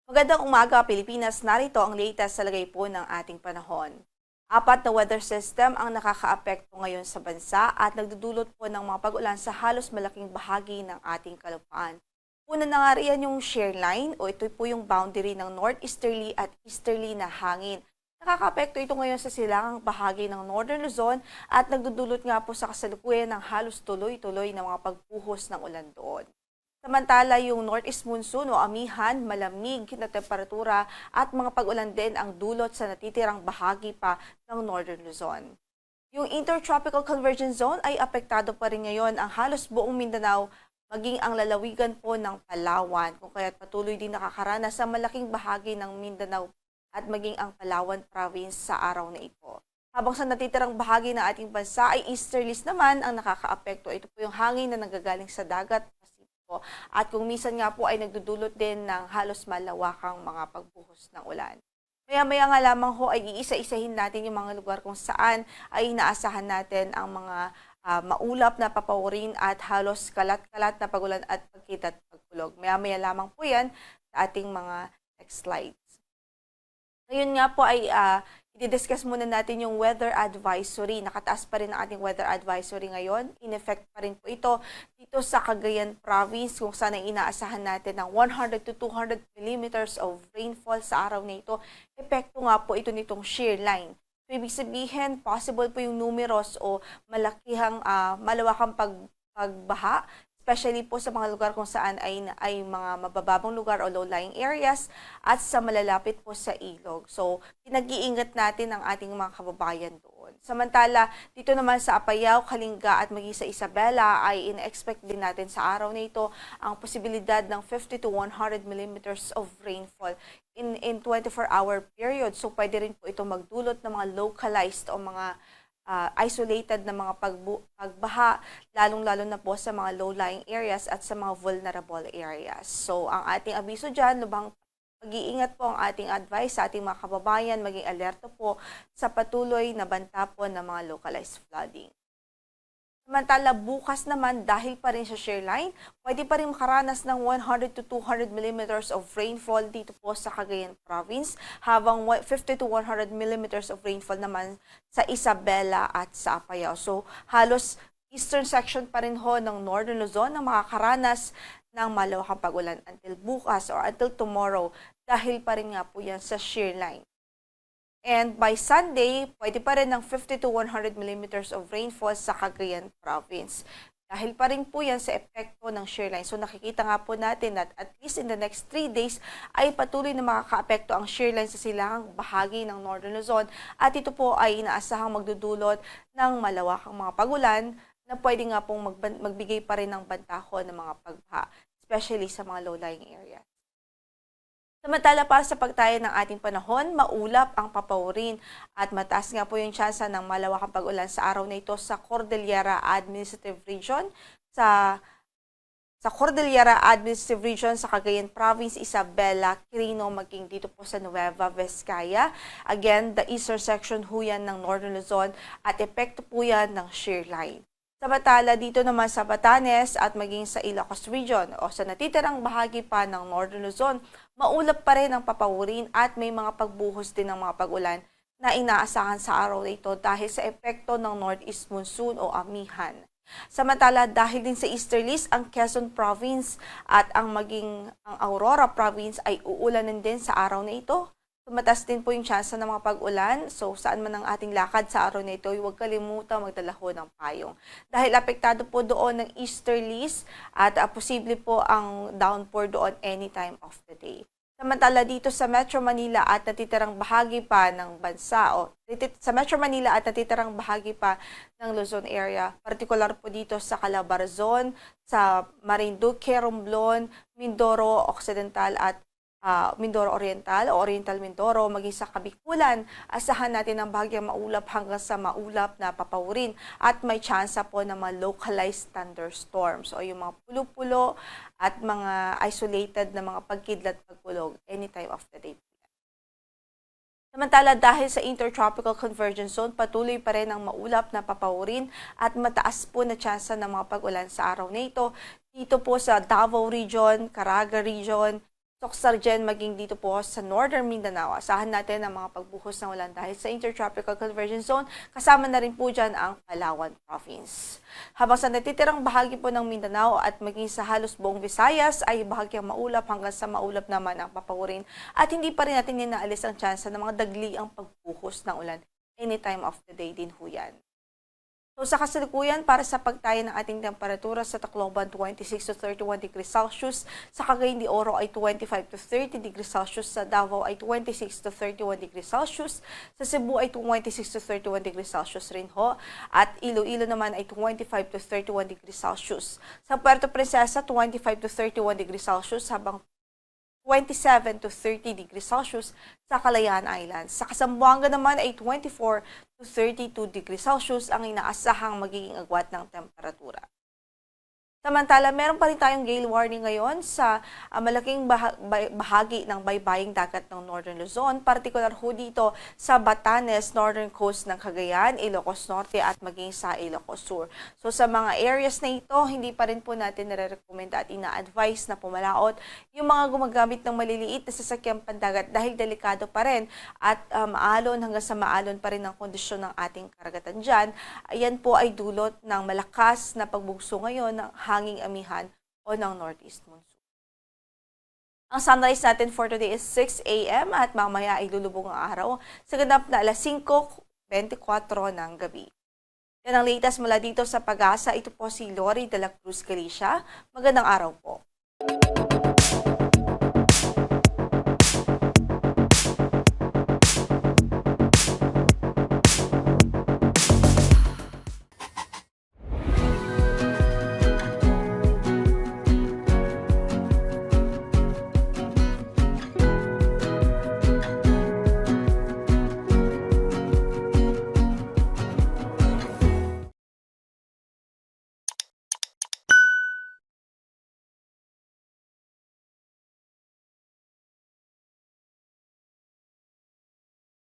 Magandang umaga, Pilipinas. Narito ang latest sa lagay po ng ating panahon. Apat na weather system ang nakakaapekto ngayon sa bansa at nagdudulot po ng mga pag-ulan sa halos malaking bahagi ng ating kalupaan. Una na nga riyan yung shear line o ito po yung boundary ng northeasterly at easterly na hangin. Nakakaapekto ito ngayon sa silangang bahagi ng Northern Luzon at nagdudulot nga po sa kasalukuyan ng halos tuloy-tuloy na mga pagbuhos ng ulan doon. Samantala, yung northeast monsoon o amihan, malamig na temperatura at mga pag-ulan din ang dulot sa natitirang bahagi pa ng Northern Luzon. Yung Intertropical Convergence Zone ay apektado pa rin ngayon ang halos buong Mindanao, maging ang lalawigan po ng Palawan, kung kaya't patuloy din nakakaranas sa malaking bahagi ng Mindanao at maging ang Palawan province sa araw na ito. Habang sa natitirang bahagi ng ating bansa ay easterlies naman ang nakakaapekto. Ito po yung hangin na nanggagaling sa dagat at kung minsan nga po ay nagdudulot din ng halos malawakang mga pagbuhos ng ulan. Maya-maya nga lamang ho ay iisa-isahin natin yung mga lugar kung saan ay inaasahan natin ang mga maulap na papawirin at halos kalat-kalat na pagulan at pagkita at pagkulog. Maya-maya lamang po yan sa ating mga next slides. Ngayon nga po ay i-discuss muna natin yung weather advisory. Nakataas pa rin ang ating weather advisory ngayon. In effect pa rin po ito dito sa Cagayan Province kung saan ay inaasahan natin ng 100 to 200 millimeters of rainfall sa araw na ito. Epekto nga po ito nitong shear line. So, ibig sabihin, possible po yung numerous o malawakang pagbaha, especially po sa mga lugar kung saan ay mga mabababang lugar o low-lying areas at sa malalapit po sa ilog. So, pinag-iingat natin ang ating mga kababayan doon. Samantala, dito naman sa Apayao, Kalinga at maging sa Isabela ay in-expect din natin sa araw na ito ang posibilidad ng 50 to 100 millimeters of rainfall in 24-hour period. So, pwede rin po ito magdulot ng mga localized o mga isolated na mga pagbaha, lalong-lalo na po sa mga low-lying areas at sa mga vulnerable areas. So, ang ating abiso dyan, lubhang mag-iingat po ang ating advice sa ating mga kababayan, maging alerto po sa patuloy na banta po ng mga localized flooding. Samantala, bukas naman dahil pa rin sa shear line, pwede pa rin makaranas ng 100 to 200 millimeters of rainfall dito po sa Cagayan Province, habang 50 to 100 millimeters of rainfall naman sa Isabela at sa Apayao. So, halos eastern section pa rin ho ng Northern Luzon na makakaranas ng malawakang pag-ulan until bukas or until tomorrow dahil pa rin nga po yan sa shear line. And by Sunday, pwede pa rin ng 50 to 100 millimeters of rainfall sa Cagayan Province. Dahil pa rin po yan sa epekto ng shear line. So nakikita nga po natin that at least in the next 3 days ay patuloy na makakaapekto ang shear line sa silangang bahagi ng Northern Luzon. At ito po ay inaasahang magdudulot ng malawakang mga pagulan na pwede nga pong magbigay pa rin ng bantahon ng mga pagbaha, especially sa mga low-lying areas. Samantala, para sa pagtaya ng ating panahon, maulap ang papawirin at mataas nga po yung tsansa ng malawakang pag-ulan sa araw na ito sa Cordillera Administrative Region, sa Cordillera Administrative Region sa Cagayan Province, Isabela, Quirino, maging dito po sa Nueva Vizcaya. Again, the eastern section ho yan ng Northern Luzon at epekto po yan ng shear line. Samantala, dito naman sa Batanes at maging sa Ilocos Region o sa natitirang bahagi pa ng Northern Luzon, maulap pa rin ang papawirin at may mga pagbuhos din ng mga pag-ulan na inaasahan sa araw na ito dahil sa epekto ng northeast monsoon o amihan. Samantala, dahil din sa easterlies, ang Quezon Province at ang Aurora Province ay uulanin din sa araw na ito. Mataas din po yung tsansa ng mga pag-ulan. So, saan man ang ating lakad sa araw na ito, huwag kalimutan magdala ho ng payong. Dahil apektado po doon ng easterlies at posible po ang downpour doon anytime of the day. Samantala dito sa Metro Manila at natitirang bahagi pa ng bansa sa Metro Manila at natitirang bahagi pa ng Luzon area, particular po dito sa Calabarzon, sa Marinduque, Romblon, Mindoro Occidental at Mindoro Oriental o Oriental Mindoro, maging sa Kabikulan, asahan natin ang bahagyang maulap hanggang sa maulap na papawirin at may tsansa po ng mga localized thunderstorms o yung mga pulo-pulo at mga isolated na mga pagkidlat pagkulog anytime of the day. Samantala, dahil sa Intertropical Convergence Zone, patuloy pa rin ang maulap na papawirin at mataas po na tsansa ng mga pag-ulan sa araw na ito. Dito po sa Davao Region, Caraga Region, Soxargen maging dito po sa Northern Mindanao. Asahan natin ang mga pagbuhos ng ulan dahil sa Intertropical Convergence Zone, kasama na rin po dyan ang Palawan Province. Habang sa natitirang bahagi po ng Mindanao at maging sa halos buong Visayas ay bahagyang maulap hanggang sa maulap naman ang papagurin at hindi pa rin natin ninaalis ang tsansa ng mga dagli ang pagbuhos ng ulan any time of the day din ho yan. So sa kasalukuyan, para sa pagtaya ng ating temperatura sa Tacloban 26 to 31 degrees Celsius, sa Cagayan de Oro ay 25 to 30 degrees Celsius, sa Davao ay 26 to 31 degrees Celsius, sa Cebu ay 26 to 31 degrees Celsius rin ho, at Iloilo naman ay 25 to 31 degrees Celsius. Sa Puerto Princesa, 25 to 31 degrees Celsius, habang 27 to 30 degrees Celsius sa Kalayaan Islands. Sa Kasambuanga naman ay 24 to 32 degrees Celsius ang inaasahang magiging agwat ng temperatura. Samantala, meron pa rin tayong gale warning ngayon sa malaking bahagi ng baybaying dagat ng Northern Luzon, partikular ho dito sa Batanes, Northern Coast ng Cagayan, Ilocos Norte at maging sa Ilocos Sur. So sa mga areas na ito, hindi pa rin po natin nare-recommenda at ina-advise na pumalaot yung mga gumagamit ng maliliit na sasakyang pandagat dahil delikado pa rin at maalon hanggang sa maalon pa rin ang kondisyon ng ating karagatan dyan. Ayan po ay dulot ng malakas na pagbugso ngayon ng hanging amihan o ng northeast monsoon. Ang sunrise natin for today is 6 a.m. at mamaya ay lulubog ang araw sa ganap na alas 5:24 ng gabi. Yan ang latest mula dito sa Pag-asa. Ito po si Lori de la Cruz Galicia. Magandang araw po.